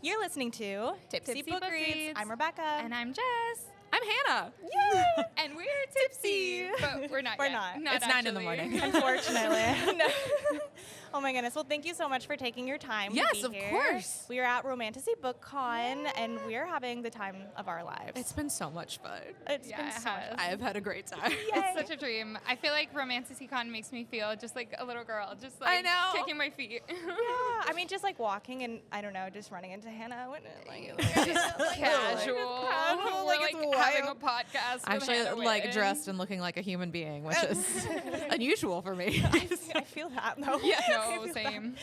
You're listening to Tipsy Book Reads. I'm Rebecca. And I'm Jess. I'm Hannah. Yay! And we're tipsy, but we're not We're yet. not. It's 9 in the morning. Unfortunately. No. Oh my goodness. Well, thank you so much for taking your time Yes, to be of here. course. We are at Romatasy BookCon, and we're having the time of our lives. It's been so much fun. It's Yeah, been it so much has. fun. I have had a great time. It's such a dream. I feel like Romatasy Con makes me feel just like a little girl, just like I know. kicking my feet. Yeah, I mean, just like walking and, I don't know, just running into Hannah. Casual. casual, We're like it's having wild. a podcast. Actually, with Hannah like Whitten. dressed and looking like a human being, which is unusual for me. I feel that, though. Yeah, I no, feel same.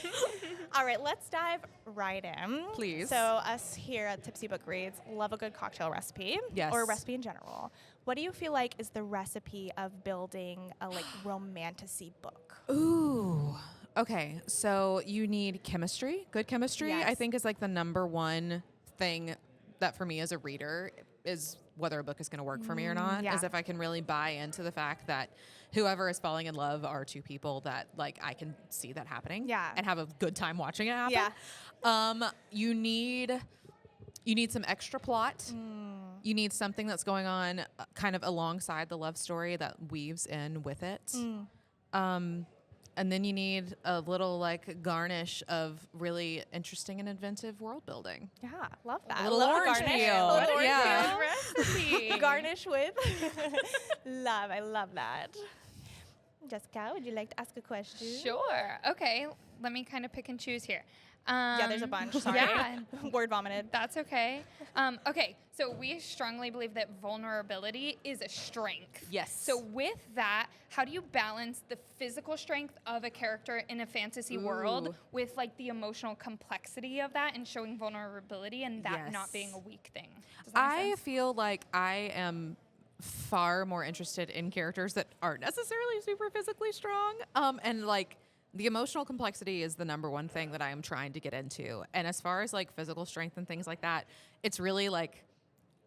All right, let's dive right in. Please. So us here at Tipsy Book Reads love a good cocktail recipe. Yes. Or a recipe in general. What do you feel like is the recipe of building a romantasy book? Ooh. Okay, so you need chemistry. Good chemistry, Yes. I think, is like the number one thing that for me as a reader is whether a book is going to work for me or not. yeah. Is if I can really buy into the fact that whoever is falling in love are two people that like I can see that happening. Yeah. And have a good time watching it happen. Yeah. You need some extra plot. You need something that's going on kind of alongside the love story that weaves in with it. And then you need a little like garnish of really interesting and inventive world building. Yeah, love that. A little love orange garnish. peel. A little orange Yeah. peel. Recipe. Garnish with love. I love that. Jessica, would you like to ask a question? Sure. Okay. Let me kind of pick and choose here. Yeah, there's a bunch. Sorry. Yeah. Word vomited. That's okay. Okay, so we strongly believe that vulnerability is a strength. Yes. So with that, how do you balance the physical strength of a character in a fantasy world Ooh. with like the emotional complexity of that and showing vulnerability and that not Yes. being a weak thing? Does that make I sense? feel like I am far more interested in characters that aren't necessarily super physically strong. And like the emotional complexity is the number one thing that I am trying to get into. And as far as like physical strength and things like that, it's really like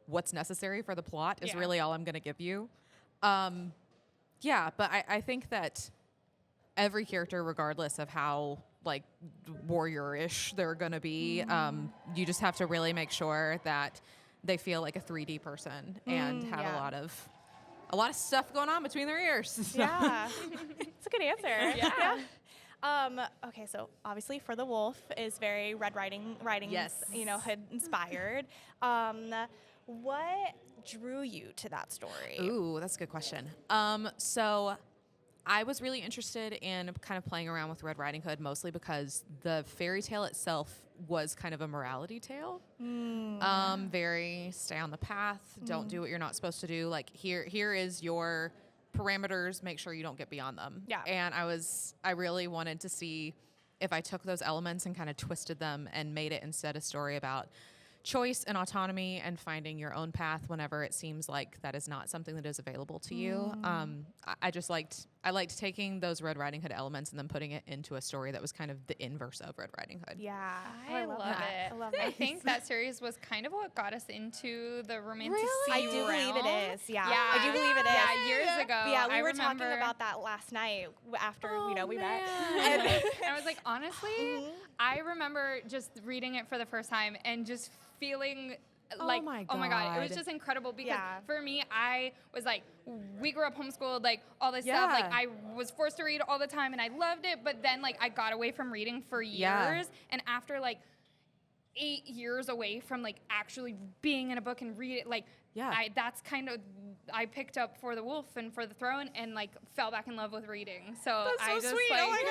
what's necessary for the plot is Yeah. really all I'm going to give you. Yeah, but I think that every character, regardless of how like warrior-ish they're going to be, you just have to really make sure that they feel like a 3D person and have yeah. a lot of stuff going on between their ears. Yeah. It's a good answer. Yeah. Okay, so obviously For the Wolf is very Red Riding, Yes. hood inspired. What drew you to that story? Ooh, that's a good question. So I was really interested in kind of playing around with Red Riding Hood, mostly because the fairy tale itself was kind of a morality tale. Very stay on the path, don't do what you're not supposed to do. Like here is your parameters, make sure you don't get beyond them. Yeah. And I really wanted to see if I took those elements and kind of twisted them and made it instead a story about choice and autonomy and finding your own path whenever it seems like that is not something that is available to you. I just liked taking those Red Riding Hood elements and then putting it into a story that was kind of the inverse of Red Riding Hood. Yeah. I love that. it. I love I that. think that series was kind of what got us into the romantic I do believe it is. Yeah. Yeah. I do believe it is. Yeah, years ago. But yeah, we I were talking remember- about that last night after we met. And I was like, honestly, I remember just reading it for the first time and just feeling like, my oh my God, it was God. just incredible because Yeah. for me, I was like, we grew up homeschooled, like all this Yeah. stuff. Like I was forced to read all the time and I loved it. But then like I got away from reading for years. Yeah. And after like 8 years away from like actually being in a book and read it, like Yeah. I picked up For the Wolf and For the Throne and like fell back in love with reading. So That's so I just sweet. like, Oh my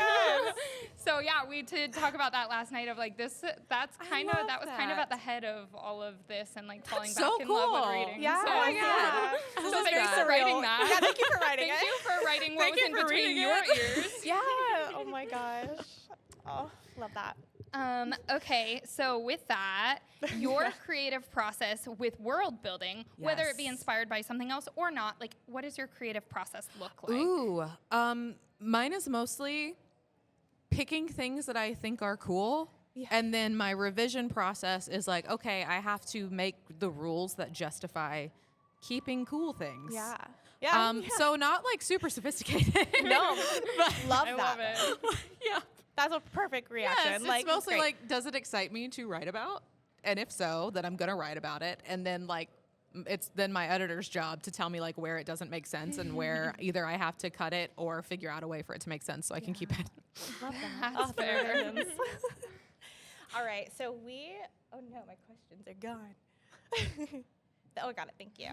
God. so yeah, we did talk about that last night of like this. That was kind of that. at the head of all of this and like falling so back in love with cool. reading. Yeah. So, Oh my yeah. God. So This is thank very you for surreal. writing that. Yeah, thank you for writing Thank it. you for writing what Thank was you in for between reading your it. ears. Yeah. Oh my gosh. Oh, love that. Okay, so with that, your creative process with world building, whether it be Yes. inspired by something else or not, like what does your creative process look like? Ooh, mine is mostly picking things that I think are cool. Yeah. And then my revision process is like, okay, I have to make the rules that justify keeping cool things. Yeah. Yeah. So not like super sophisticated. No, but love I that. love it. yeah. That's a perfect reaction. Yes, it's mostly great. like, does it excite me to write about? And if so, then I'm going to write about it. And then like, it's then my editor's job to tell me like where it doesn't make sense and where either I have to cut it or figure out a way for it to make sense so I can keep it. Love that. That's fair. All right, so oh no, my questions are gone. Oh, got it. Thank you.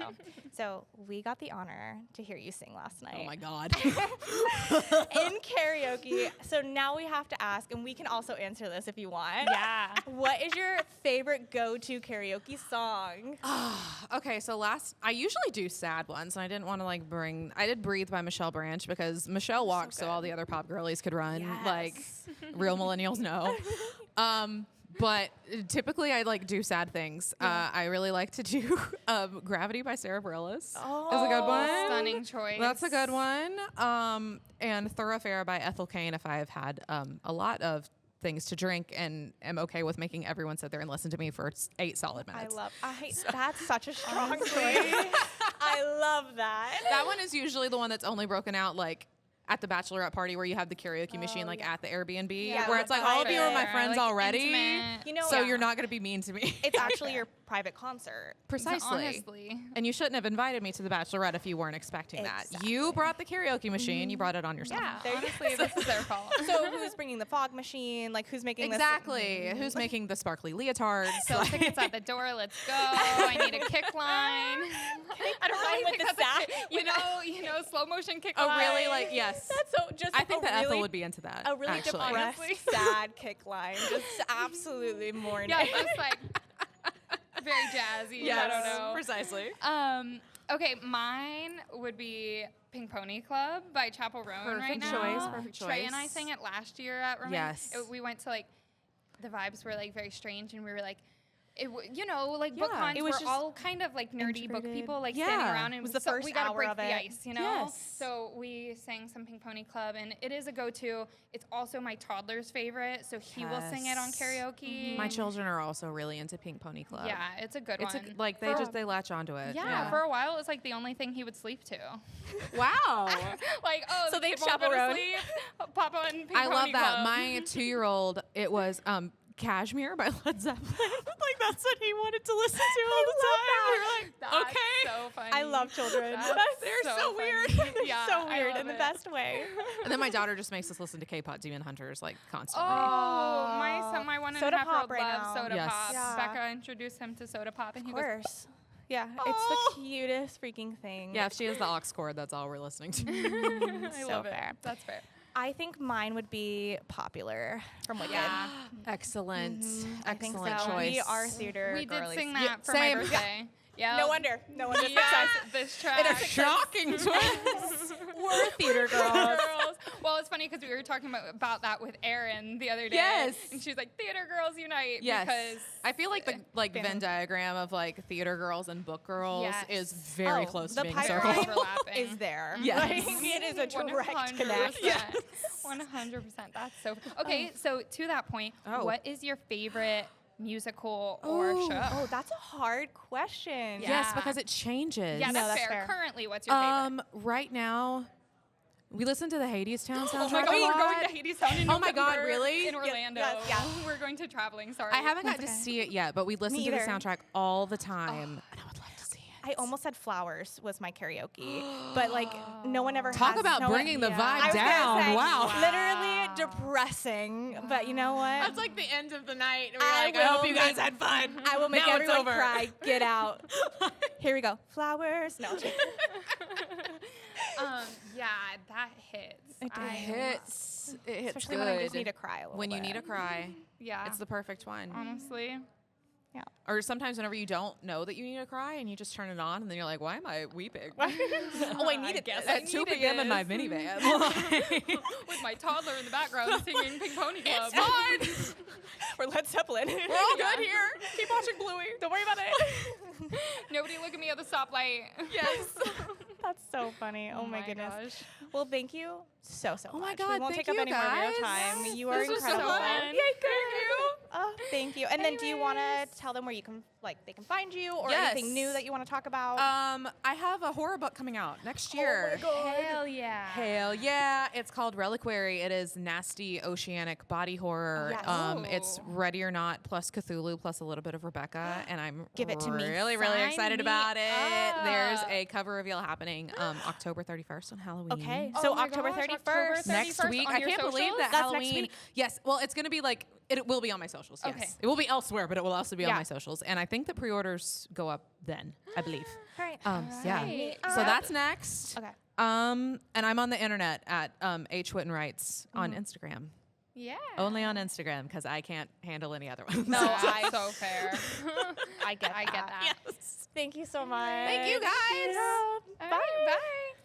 So we got the honor to hear you sing last night. Oh my God. In karaoke. So now we have to ask, and we can also answer this if you want. Yeah. What is your favorite go-to karaoke song? Okay, so I usually do sad ones, and I didn't want to like I did Breathe by Michelle Branch because Michelle walked so all the other pop girlies could run. Yes. Like real millennials know. But typically I like do sad things. I really like to do Gravity by Sarah Bareilles. Oh, is a good one. Stunning choice. That's a good one. And Thoroughfare by Ethel Cain if I've had a lot of things to drink and am okay with making everyone sit there and listen to me for 8 solid minutes. That's such a strong choice. I love that. That one is usually the one that's only broken out like at the bachelorette party where you have the karaoke machine like at the Airbnb Yeah, where it's like all of you are my fair. friends Like, already. intimate. You know, So you're not going to be mean to me. it's actually your private concert. Precisely. Honestly. And you shouldn't have invited me to the bachelorette if you weren't expecting that. Exactly. You brought the karaoke machine. You brought it on yourself. Yeah, There you honestly, this is their fault. So who's bringing the fog machine? Like who's making Exactly. Who's making the sparkly leotards? So tickets at the door. Let's go. I need a kick line. I don't line really with think the that's sack? you know, slow motion kick Oh, line. really? Like, yes. That's so just I think a that really, Ethel would be into that. a really actually. depressed, Honestly. sad kick line. Just absolutely mourning. Yeah, just like very jazzy. Yes, I don't know. precisely. Okay, mine would be Pink Pony Club by Chapel Roan right Perfect now. choice, perfect Trey and I choice. sang it last year at Roman. Yes. We went to like, the vibes were like very strange and we were like, like Yeah, BookCons it were was just all kind of like nerdy book introverted. people like Yeah. standing around and It was the so first we gotta hour break of the it. ice, you know? Yes. So we sang some Pink Pony Club and it is a go-to. It's also my toddler's favorite, so he will sing it on Yes. karaoke. My children are also really into Pink Pony Club. Yeah, it's a good It's one. like they latch onto it. Yeah, for a while it was like the only thing he would sleep to. Wow. Like, oh, So the they kid won't go to chaperone. sleep. Papa and Pink I love Pony that. Club. My 2-year-old, it was Cashmere by Led Zeppelin. Like that's what he wanted to listen to all the time. We were like, That's okay. so funny. I love children. They're so weird. Yeah, so I weird love in the it. best way. And then my daughter just makes us listen to K-pop Demon Hunters like constantly. Oh, my 1.5-year-old Soda Pop loves right now. Soda Yes. Pop. Yeah. Becca introduced him to Soda Pop, and Of he goes, course. Yeah, Oh. it's the cutest freaking thing. Yeah, if she has the aux cord, that's all we're listening to. I So love it. fair. That's fair. I think mine would be Popular from Wicked. Yeah. Excellent. I think Excellent so. choice. We are theater We did girlies. sing Yeah, that for same. my birthday. Yeah. No wonder. No wonder. Yeah, this track. Shocking twist. We're theater girls. Girls. Well, it's funny because we were talking about that with Erin the other day. Yes. And she's like, Theater Girls Unite. Yes. Because I feel like the Venn diagram of like theater girls and book girls Yes. is very close to the being pipe circled. dream Overlapping. is there. Yes. Like, it is a direct 100%. connect. 100%. That's so. Okay, so to that point, Oh. what is your favorite musical or show? Oh, that's a hard question. Yeah. Yes, because it changes. Yeah, No, that's that's fair. fair. Currently, what's your favorite? Right now, we listen to the Hadestown soundtrack. Oh my God, a we're lot. going to Hades Sound in Oh my God, November really? In Orlando. yes, yeah. We're going to traveling. Sorry. I haven't got to see it yet, but we listen Me to the either. soundtrack all the time, and I would love to see it. I almost said Flowers was my karaoke, but like no one ever Talk has. about no one- bringing the yeah. vibe I was gonna down. say, Wow. Literally depressing, but you know what? That's like the end of the night. We're I like, I hope will you guys make- had fun. I will make Now it's everyone over. cry. Get out. Here we go. Flowers. No. Yeah, that hits. It I hits. It hits Especially good. when I just need to cry a little When you bit. need to cry, Yeah. it's the perfect one. honestly. Or sometimes whenever you don't know that you need to cry and you just turn it on and then you're like, why am I weeping? Oh, I needed this. At 2 needed p.m. in my this. minivan. With my toddler in the background singing Pink Pony Club. It's fine. We're Led Zeppelin. We're all good here. Keep watching Bluey. Don't worry about it. Nobody look at me at the stoplight. Yes. That's so funny. Oh my goodness. Gosh. Well, thank you so much. Oh my We God, won't thank take up you any more of your guys. time. You are This was so incredible. fun. Yay, good. Oh, thank you. And then do you want to Anyways. tell them where you can, they can find you or Yes. anything new that you want to talk about? I have a horror book coming out next year. Hell yeah. Hell yeah. It's called Reliquary. It is nasty oceanic body horror. Yes. It's Ooh. Ready or Not plus Cthulhu plus a little bit of Rebecca. And I'm Give it to me. really, really Sign excited me about it. There's up. a cover reveal happening October 31st on Halloween. Okay. Oh So my October gosh, 31st. October Next 31st week. on I your can't believe socials? that That's next Halloween. week? Yes. Well, it's going to be it will be on my socials. Yes. Okay. It will be elsewhere, but it will also be on Yeah. my socials. And I think the pre-orders go up then, I believe. All right. Yeah. Right. So that's next. Okay. And I'm on the internet at H Whitten Writes on Instagram. Yeah. Only on Instagram because I can't handle any other ones. No, That's so fair. I get I get that. Yes. Thank you so much. Thank you guys. Yeah. All right, bye.